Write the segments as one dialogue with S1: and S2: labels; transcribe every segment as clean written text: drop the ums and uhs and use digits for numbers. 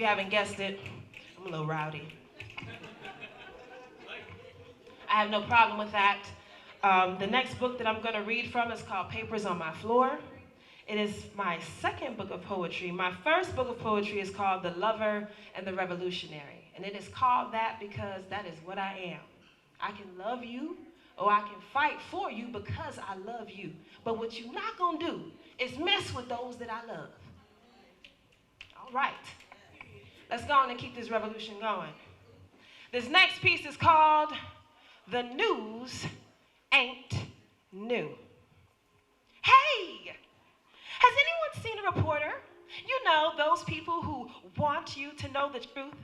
S1: you haven't guessed it, I'm a little rowdy. I have no problem with that. The next book that I'm going to read from is called Papers on My Floor. It is my second book of poetry. My first book of poetry is called The Lover and the Revolutionary. And it is called that because that is what I am. I can love you, or I can fight for you because I love you. But what you're not going to do is mess with those that I love. All right. Let's go on and keep this revolution going. This next piece is called The News Ain't New. Hey! Has anyone seen a reporter? You know, those people who want you to know the truth.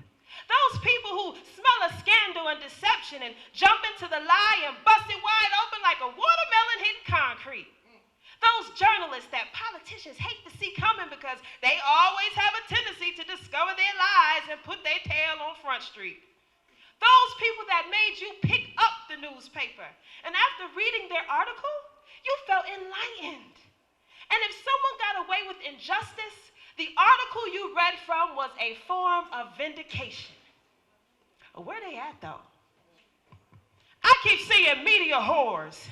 S1: Those people who smell a scandal and deception and jump into the lie and bust it wide open like a watermelon hitting concrete. Those journalists that politicians hate to see coming because they always have a tendency to discover their lies and put their tail on Front Street. Those people that made you pick up the newspaper, and after reading their article, you felt enlightened. And if someone got away with injustice, the article you read from was a form of vindication. Where they at, though? I keep seeing media whores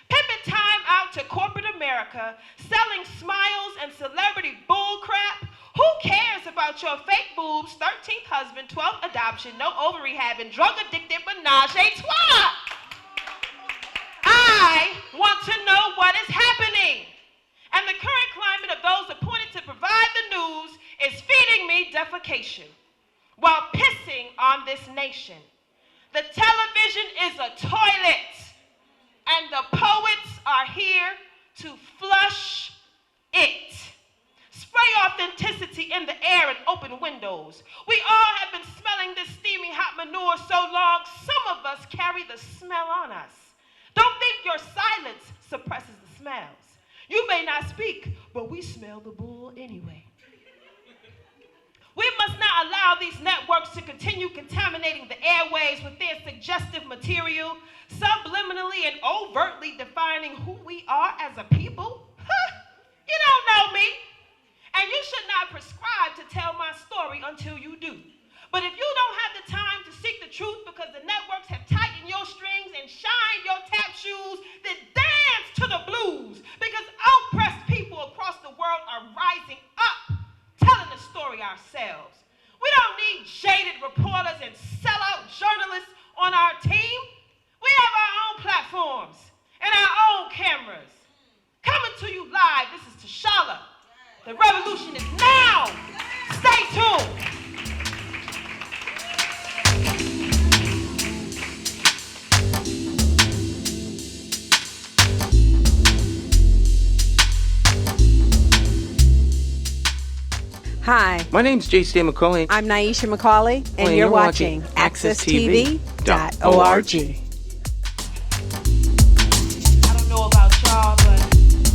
S1: pimping time out to corporate America, selling smiles and celebrity bullcrap. Who cares about your fake boobs, 13th husband, 12th adoption, no ovary having, drug-addicted menage a trois? I want to know what is happening. And the current climate of those appointed to provide the news is feeding me defecation while pissing on this nation. The television is a toilet, and the poets are here to flush it. Spray authenticity in the air and open windows. We all have been smelling this steamy hot manure so long, some of us carry the smell on us. Don't think your silence suppresses the smells. You may not speak, but we smell the bull anyway. We must not allow these networks to continue contaminating the airwaves with their suggestive material, subliminally and overtly defining who we are as a people. You don't know me. And you should not prescribe to tell my story until you do. But if you don't have the time to seek the truth because the networks have tightened your strings and shined your tap shoes, then dance to the blues, because oppressed people across the world are rising up, telling the story ourselves. We don't need jaded reporters and sellout journalists on our team. We have our own platforms and our own cameras. Coming to you live, this is to CHALLA. The revolution is now. Stay tuned.
S2: Hi.
S3: My name's J.C. McCauley.
S2: I'm Naisha McCauley, and you're watching accesstv.org.
S1: I don't know about y'all, but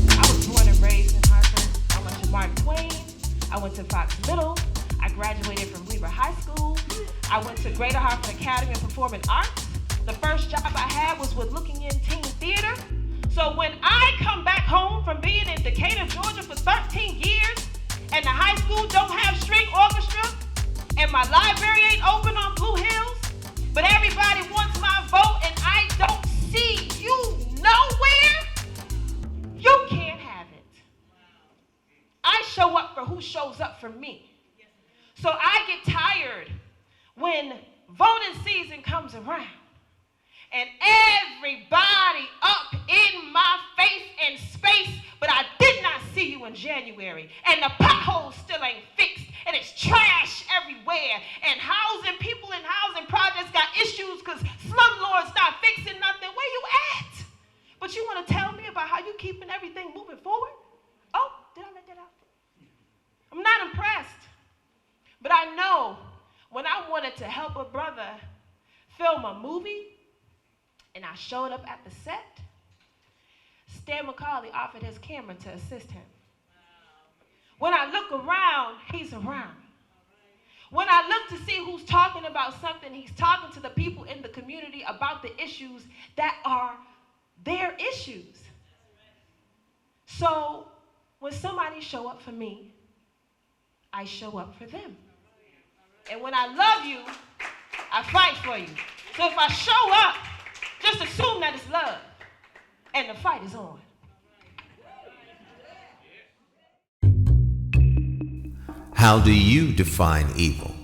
S1: I was born and raised in Hartford. I went to Mark Twain. I went to Fox Middle. I graduated from Weaver High School. I went to Greater Hartford Academy of Performing Arts. The first job I had was with Looking In Teen Theater. So when I come back home from being in Decatur, Georgia for 13 years, and the high school don't have string orchestra, and my library ain't open on Blue Hills, but everybody wants my vote and I don't see you nowhere, you can't have it. I show up for who shows up for me. So I get tired when voting season comes around and everybody up in my face and space, but I did not see you in January, and the potholes still ain't fixed, and it's trash everywhere, and people in housing projects got issues because slumlords not fixing nothing. Where you at? But you want to tell me about how you keeping everything moving forward? Oh, did I let that out? I'm not impressed, but I know when I wanted to help a brother film a movie, and I showed up at the set, Stan McCauley offered his camera to assist him. When I look around, he's around. When I look to see who's talking about something, he's talking to the people in the community about the issues that are their issues. So when somebody show up for me, I show up for them. And when I love you, I fight for you. So if I show up, just assume that it's love. And the fight is on.
S3: How do you define evil?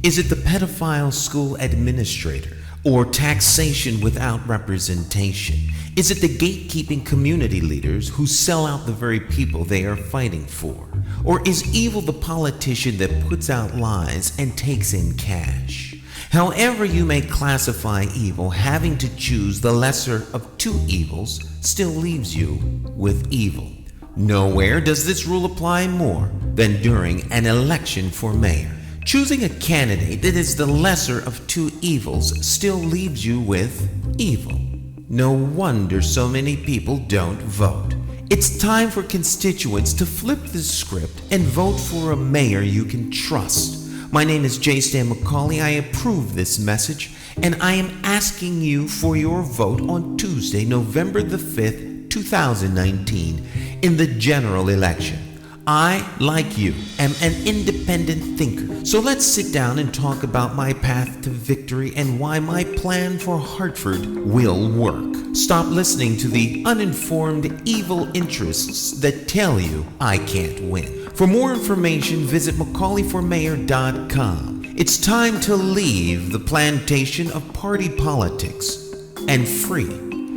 S3: Is it the pedophile school administrator or taxation without representation? Is it the gatekeeping community leaders who sell out the very people they are fighting for? Or is evil the politician that puts out lies and takes in cash? However you may classify evil, having to choose the lesser of two evils still leaves you with evil. Nowhere does this rule apply more than during an election for mayor. Choosing a candidate that is the lesser of two evils still leaves you with evil. No wonder so many people don't vote. It's time for constituents to flip the script and vote for a mayor you can trust. My name is J. Stan McCauley. I approve this message, and I am asking you for your vote on Tuesday, November the 5th, 2019, in the general election. I, like you, am an independent thinker. So let's sit down and talk about my path to victory and why my plan for Hartford will work. Stop listening to the uninformed evil interests that tell you I can't win. For more information, visit McCauleyformayor.com. It's time to leave the plantation of party politics and free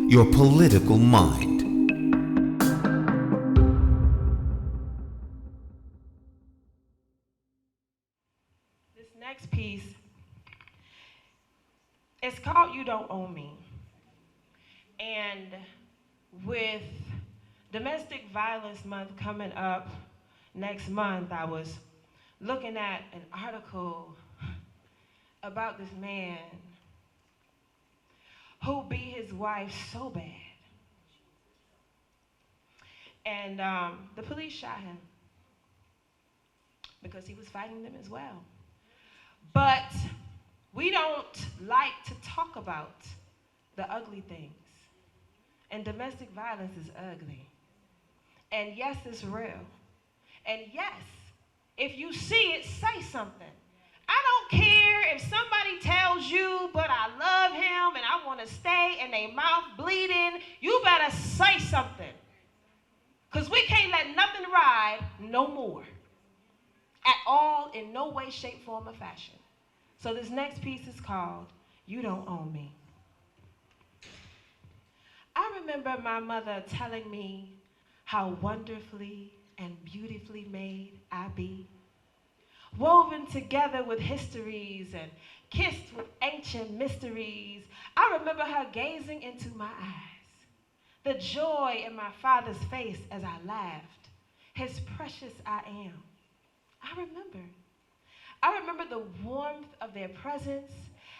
S3: your political mind.
S1: Next piece, it's called You Don't Own Me. And with Domestic Violence Month coming up next month, I was looking at an article about this man who beat his wife so bad. And the police shot him because he was fighting them as well. But we don't like to talk about the ugly things. And domestic violence is ugly. And yes, it's real. And yes, if you see it, say something. I don't care if somebody tells you, but I love him and I want to stay, and their mouth bleeding, you better say something. Because we can't let nothing ride no more. At all, in no way, shape, form, or fashion. So this next piece is called You Don't Own Me. I remember my mother telling me how wonderfully and beautifully made I be, woven together with histories and kissed with ancient mysteries. I remember her gazing into my eyes, the joy in my father's face as I laughed, his precious I am. I remember the warmth of their presence,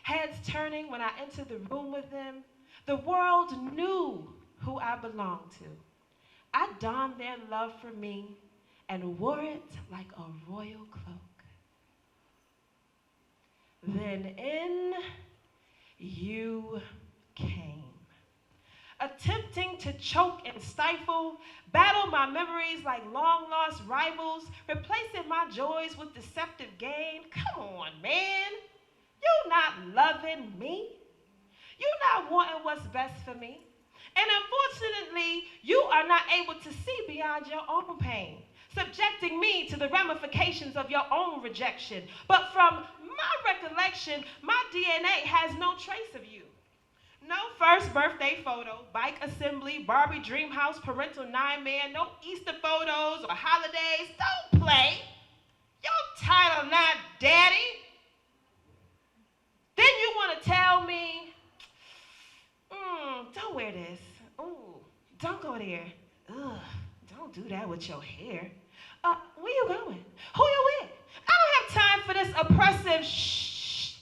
S1: heads turning when I entered the room with them. The world knew who I belonged to. I donned their love for me and wore it like a royal cloak. Then in you came, attempting to choke and stifle, battle my memories like long-lost rivals, replacing my joys with deceptive gain. Come on, man. You not loving me. You not wanting what's best for me. And unfortunately, you are not able to see beyond your own pain, subjecting me to the ramifications of your own rejection. But from my recollection, my DNA has no trace of you. No first birthday photo, bike assembly, Barbie dream house, parental 9-man, no Easter photos or holidays. Don't play. Your title not daddy. Then you want to tell me, don't wear this. Ooh, don't go there. Ugh, don't do that with your hair. Where you going? Who you with? I don't have time for this oppressive shh.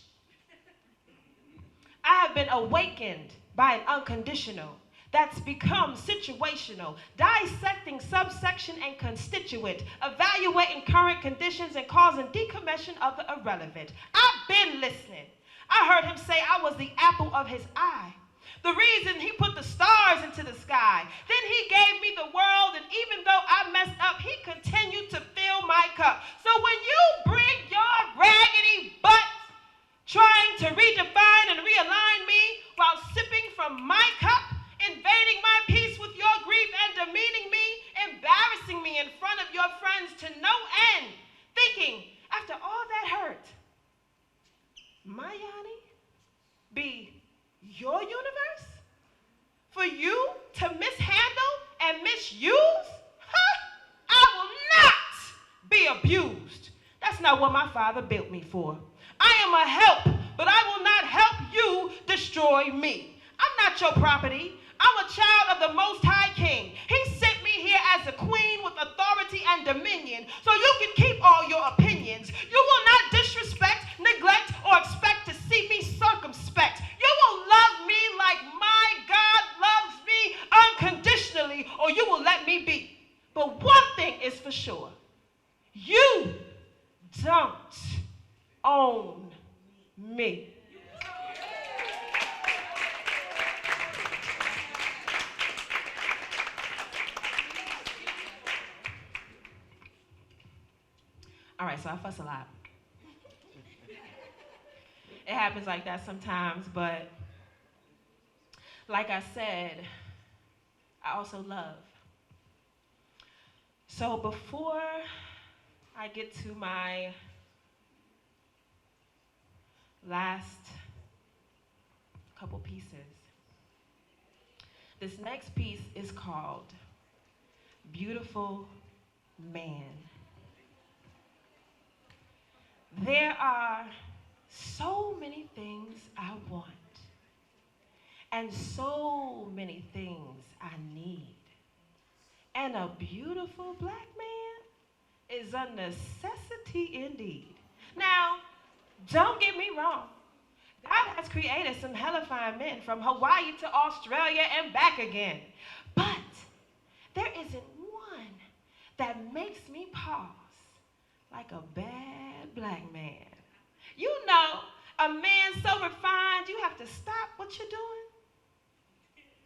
S1: I have been awakened by an unconditional that's become situational, dissecting subsection and constituent, evaluating current conditions and causing decommission of the irrelevant. I've been listening. I heard him say I was the apple of his eye. The reason he put the stars into the sky. Then he gave me the world, and even though I messed up, he continued to fill my cup. So when you bring your raggedy butt my Yanni, be your universe? For you to mishandle and misuse? I will not be abused. That's not what my father built me for. I am a help, but I will not help you destroy me. I'm not your property. I'm a child of the Most High King. He sent me here as a queen with authority and dominion, so you can keep all your opinions. You will not disrespect, neglect, or expect to see me circumspect. You will love me like my God loves me unconditionally, or you will let me be. But one thing is for sure. You don't own me. All right, so I fuss a lot. It happens like that sometimes, but like I said, I also love. So before I get to my last couple pieces, this next piece is called Beautiful Man. There are so many things I want, and so many things I need. And a beautiful black man is a necessity indeed. Now, don't get me wrong. God has created some hella fine men from Hawaii to Australia and back again. But there isn't one that makes me pause like a bad black man. You know, a man so refined, you have to stop what you're doing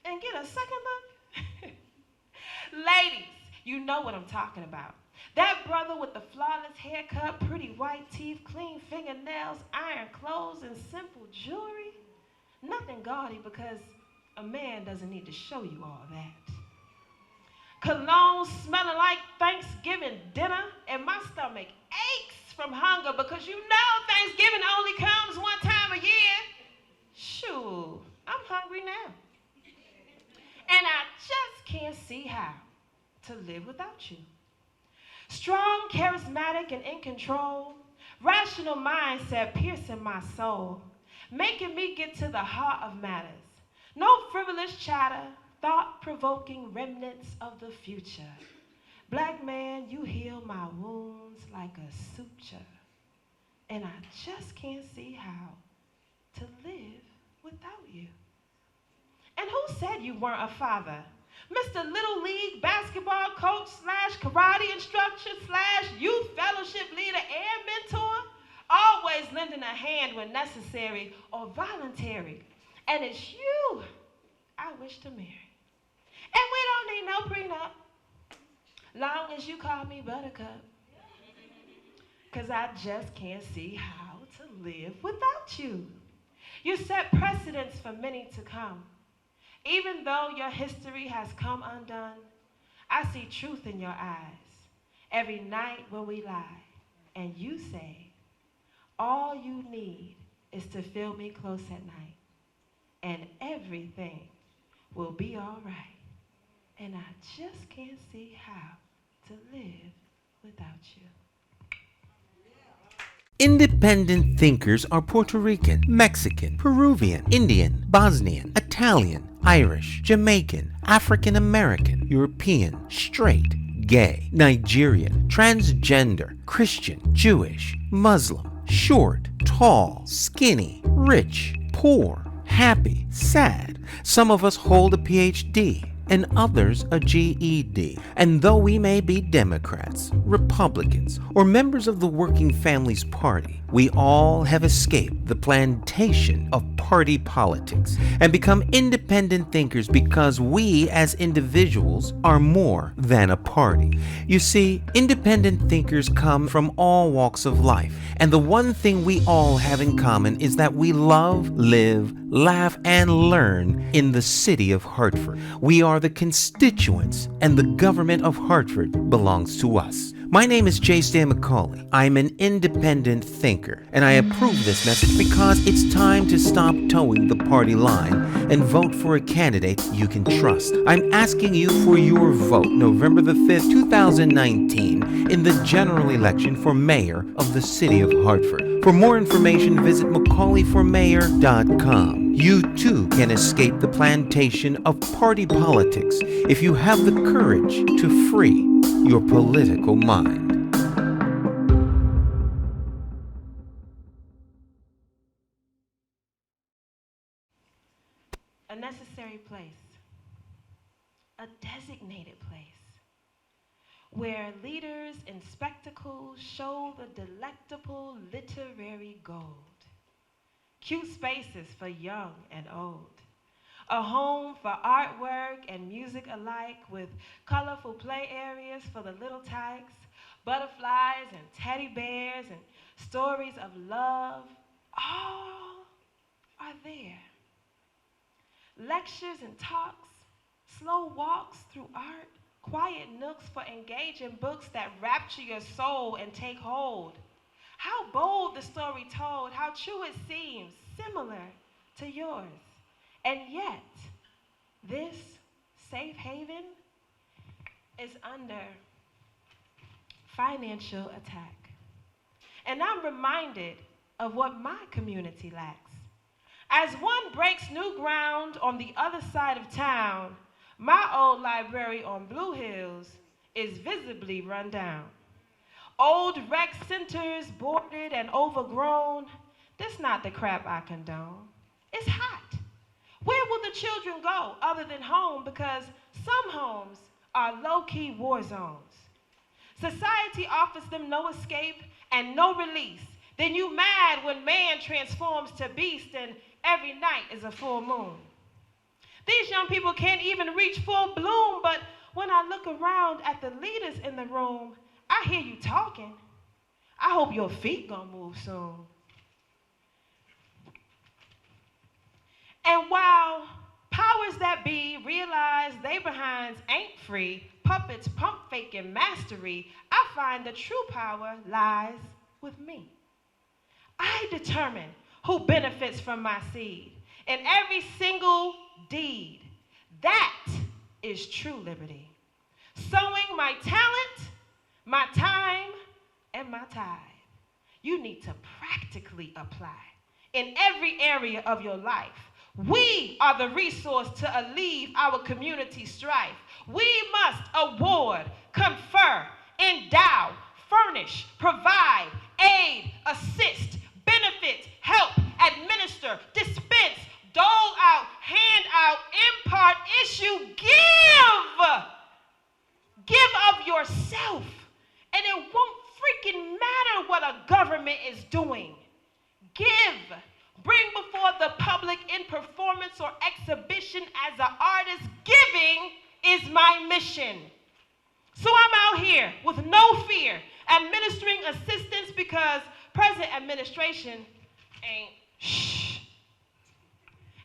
S1: and get a second look. Ladies, you know what I'm talking about. That brother with the flawless haircut, pretty white teeth, clean fingernails, iron clothes, and simple jewelry. Nothing gaudy, because a man doesn't need to show you all that. Cologne smelling like Thanksgiving dinner, and my stomach aches from hunger, because you know Thanksgiving only comes one time a year. Shoot, I'm hungry now. And I just can't see how to live without you. Strong, charismatic, and in control, rational mindset piercing my soul, making me get to the heart of matters. No frivolous chatter, thought-provoking remnants of the future. Black man, you heal my wounds like a suture. And I just can't see how to live without you. And who said you weren't a father? Mr. Little League basketball coach / karate instructor / youth fellowship leader and mentor, always lending a hand when necessary or voluntary. And it's you I wish to marry. And we don't need no prenup, long as you call me Buttercup. Because I just can't see how to live without you. You set precedents for many to come. Even though your history has come undone, I see truth in your eyes every night when we lie. And you say, all you need is to feel me close at night, and everything will be all right. And I just can't see how to live without you.
S3: Independent thinkers are Puerto Rican, Mexican, Peruvian, Indian, Bosnian, Italian, Irish, Jamaican, African American, European, straight, gay, Nigerian, transgender, Christian, Jewish, Muslim, short, tall, skinny, rich, poor, happy, sad. Some of us hold a PhD and others a GED. And though we may be Democrats, Republicans, or members of the Working Families Party, we all have escaped the plantation of party politics and become independent thinkers because we as individuals are more than a party. You see, independent thinkers come from all walks of life, and the one thing we all have in common is that we love, live, laugh, and learn in the city of Hartford. We are the constituents, and the government of Hartford belongs to us. My name is J. Stan McCauley. I'm an independent thinker, and I approve this message because it's time to stop towing the party line and vote for a candidate you can trust. I'm asking you for your vote November the 5th, 2019 in the general election for mayor of the city of Hartford. For more information, visit McCauleyformayor.com. You too can escape the plantation of party politics if you have the courage to free your political mind.
S1: A necessary place, a designated place, where leaders in spectacles show the delectable literary gold. Cute spaces for young and old. A home for artwork and music alike, with colorful play areas for the little tykes, butterflies and teddy bears and stories of love. All are there. Lectures and talks, slow walks through art, quiet nooks for engaging books that rapture your soul and take hold. How bold the story told, how true it seems, similar to yours. And yet, this safe haven is under financial attack. And I'm reminded of what my community lacks. As one breaks new ground on the other side of town, my old library on Blue Hills is visibly run down. Old rec centers, boarded and overgrown, this not the crap I condone. It's hot. Where will the children go other than home? Because some homes are low-key war zones. Society offers them no escape and no release. Then you mad when man transforms to beast and every night is a full moon. These young people can't even reach full bloom, but when I look around at the leaders in the room, I hear you talking. I hope your feet gonna move soon. And while powers that be realize they behinds ain't free, puppets pump faking mastery, I find the true power lies with me. I determine who benefits from my seed in every single deed. That is true liberty. Sowing my talent, my time, and my tithe. You need to practically apply in every area of your life. We are the resource to alleviate our community strife. We must award, confer, endow, furnish, provide, aid, assist, benefit, help, administer, dispense, dole out, hand out, impart, issue, give. Give of yourself, and it won't freaking matter what a government is doing. Give. Bring before the public in performance or exhibition as an artist. Giving is my mission. So I'm out here with no fear, administering assistance because present administration ain't shh.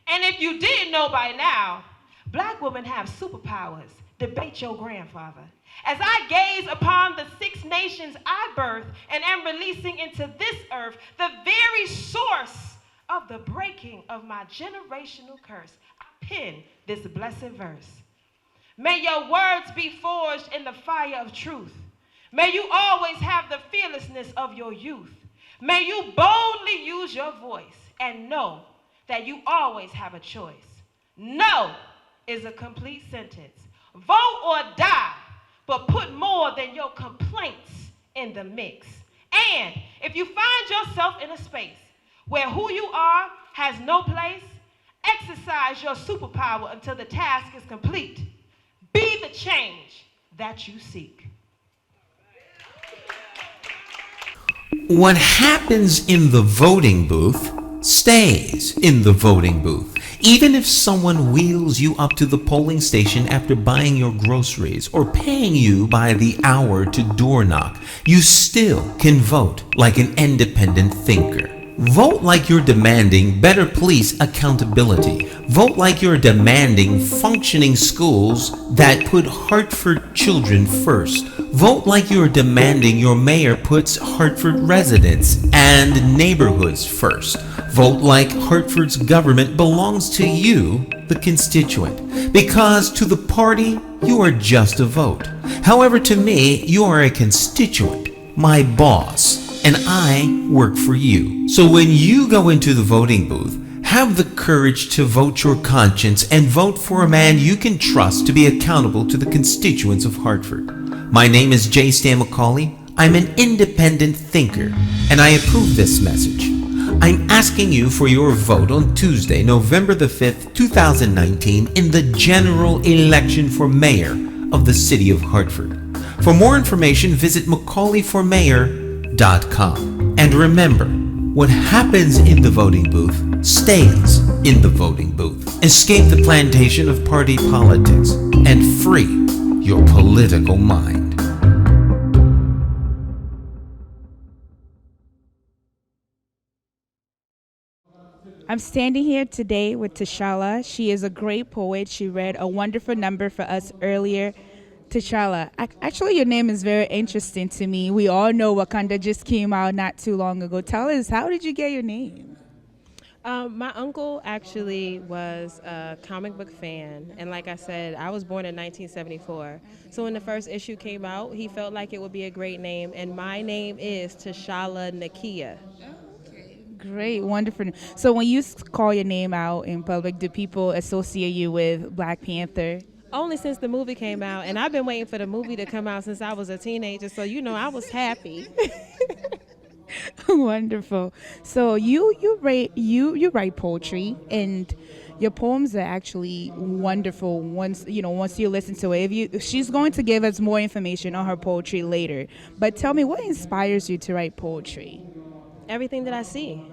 S1: And if you didn't know by now, black women have superpowers. Debate your grandfather. As I gaze upon the 6 nations I birth and am releasing into this earth, the very source of the breaking of my generational curse, I pen this blessed verse. May your words be forged in the fire of truth. May you always have the fearlessness of your youth. May you boldly use your voice and know that you always have a choice. No is a complete sentence. Vote or die, but put more than your complaints in the mix. And if you find yourself in a space where who you are has no place, exercise your superpower until the task is complete. Be the change that you seek.
S3: What happens in the voting booth stays in the voting booth. Even if someone wheels you up to the polling station after buying your groceries or paying you by the hour to door knock, you still can vote like an independent thinker. Vote like you're demanding better police accountability. Vote like you're demanding functioning schools that put Hartford children first. Vote like you're demanding your mayor puts Hartford residents and neighborhoods first. Vote like Hartford's government belongs to you, the constituent. Because to the party, you are just a vote. However, to me, you are a constituent, my boss, and I work for you. So when you go into the voting booth, have the courage to vote your conscience and vote for a man you can trust to be accountable to the constituents of Hartford. My name is J. Stan McCauley. I'm an independent thinker, and I approve this message. I'm asking you for your vote on Tuesday, November the 5th, 2019, in the general election for mayor of the city of Hartford. For more information, visit McCauleyformayor.com. And remember, what happens in the voting booth stays in the voting booth. Escape the plantation of party politics and free your political mind.
S4: I'm standing here today with CHALLA. She is a great poet. She read a wonderful number for us earlier. CHALLA, actually, your name is very interesting to me. We all know Wakanda just came out not too long ago. Tell us, how did you get your name?
S5: My uncle actually was a comic book fan, and like I said, I was born in 1974. So when the first issue came out, he felt like it would be a great name, and my name is Tashala Nakia.
S4: Great, wonderful. So when you call your name out in public, do people associate you with Black Panther?
S5: Only since the movie came out, and I've been waiting for the movie to come out since I was a teenager, so I was happy.
S4: Wonderful. So you write poetry, and your poems are actually wonderful. Once you listen to it, she's going to give us more information on her poetry later. But tell me, what inspires you to write poetry?
S5: Everything that I see,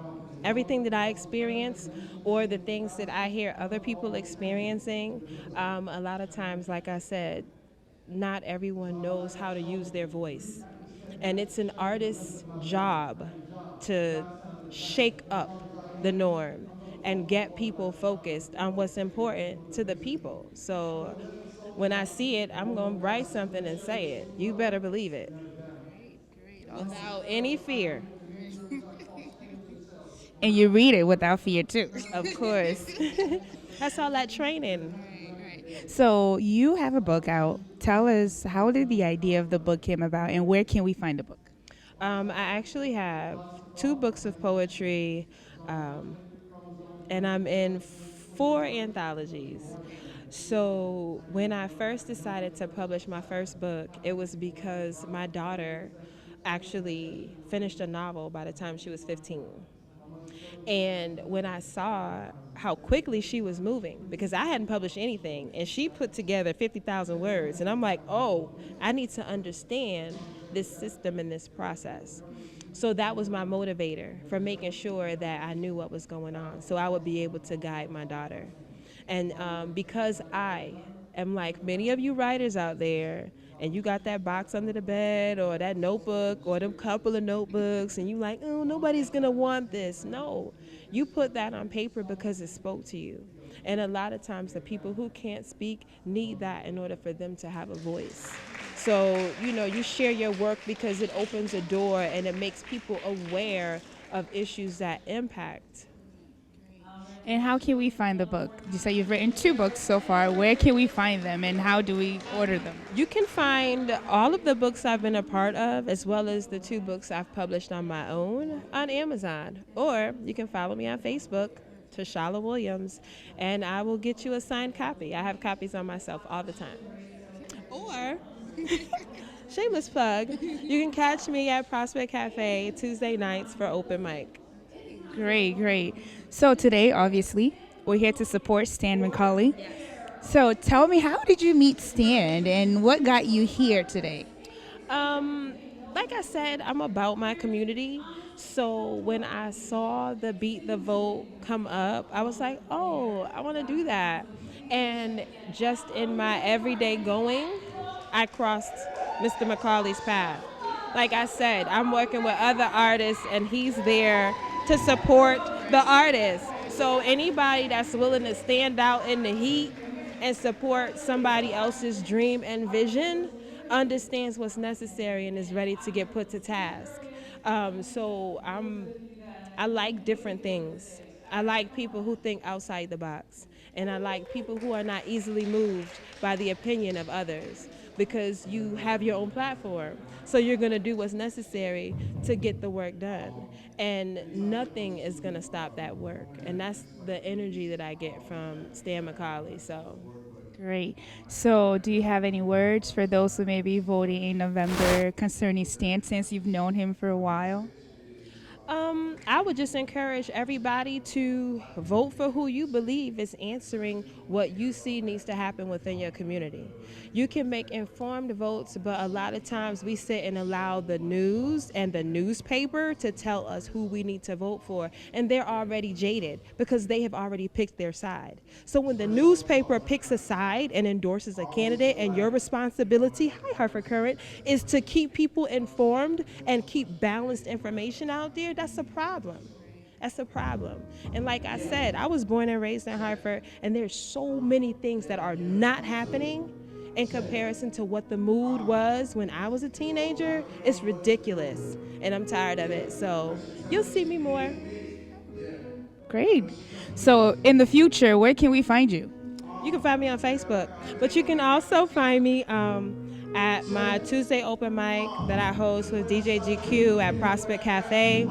S5: everything that I experience, or the things that I hear other people experiencing. A lot of times, like I said, not everyone knows how to use their voice. And it's an artist's job to shake up the norm and get people focused on what's important to the people. So when I see it, I'm going to write something and say it. You better believe it. Without any fear.
S4: And you read it without fear, too.
S5: Of course. That's all that training.
S4: So you have a book out. Tell us, how did the idea of the book came about, and where can we find the book?
S5: I actually have 2 books of poetry, and I'm in 4 anthologies. So when I first decided to publish my first book, it was because my daughter actually finished a novel by the time she was 15. And when I saw how quickly she was moving, because I hadn't published anything, and she put together 50,000 words, and I'm like, oh, I need to understand this system and this process. So that was my motivator for making sure that I knew what was going on, so I would be able to guide my daughter. And because I am like many of you writers out there, and you got that box under the bed or that notebook or them couple of notebooks, and you like, oh, nobody's gonna want this. No, you put that on paper because it spoke to you. And a lot of times the people who can't speak need that in order for them to have a voice. So, you share your work because it opens a door and it makes people aware of issues that impact.
S4: And how can we find the book? You say you've written 2 books so far. Where can we find them, and how do we order them?
S5: You can find all of the books I've been a part of, as well as the 2 books I've published on my own, on Amazon. Or you can follow me on Facebook, Tashala Williams, and I will get you a signed copy. I have copies on myself all the time. Or, shameless plug, you can catch me at Prospect Cafe Tuesday nights for open mic.
S4: Great. So today, obviously, we're here to support Stan McCauley. So tell me, how did you meet Stan, and what got you here today?
S5: Like I said, I'm about my community. So when I saw the Beat the Vote come up, I was like, oh, I want to do that. And just in my everyday going, I crossed Mr. McCauley's path. Like I said, I'm working with other artists, and he's there to support the artist. So anybody that's willing to stand out in the heat and support somebody else's dream and vision understands what's necessary and is ready to get put to task. I like different things. I like people who think outside the box. And I like people who are not easily moved by the opinion of others, because you have your own platform. So you're going to do what's necessary to get the work done. And nothing is going to stop that work. And that's the energy that I get from Stan McCauley. So.
S4: Great. So, do you have any words for those who may be voting in November concerning Stan, since you've known him for a while?
S5: I would just encourage everybody to vote for who you believe is answering what you see needs to happen within your community. You can make informed votes, but a lot of times we sit and allow the news and the newspaper to tell us who we need to vote for, and they're already jaded because they have already picked their side. So when the newspaper picks a side and endorses a candidate, and your responsibility, hi Hartford Current, is to keep people informed and keep balanced information out there, that's a problem. That's a problem. And like I said, I was born and raised in Hartford, and there's so many things that are not happening in comparison to what the mood was when I was a teenager. It's ridiculous, and I'm tired of it. So you'll see me more.
S4: Great. So, in the future, where can we find you?
S5: You can find me on Facebook, but you can also find me at my Tuesday open mic that I host with DJ GQ at Prospect Cafe.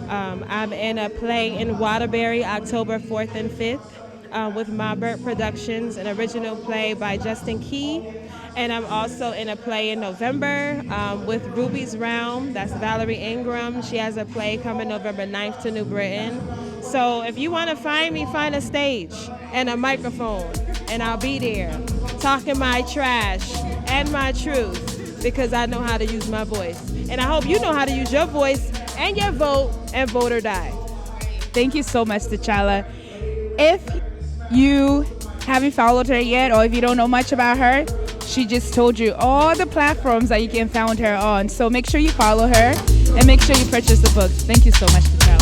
S5: I'm in a play in Waterbury October 4th and 5th with Maubert Productions, an original play by Justin Key. And I'm also in a play in November with Ruby's Realm. That's Valerie Ingram. She has a play coming November 9th to New Britain. So if you want to find me, find a stage and a microphone, and I'll be there talking my trash and my truth, because I know how to use my voice. And I hope you know how to use your voice and your vote, and vote or die.
S4: Thank you so much, CHALLA. If you haven't followed her yet, or if you don't know much about her, she just told you all the platforms that you can find her on. So make sure you follow her and make sure you purchase the book. Thank you so much, CHALLA.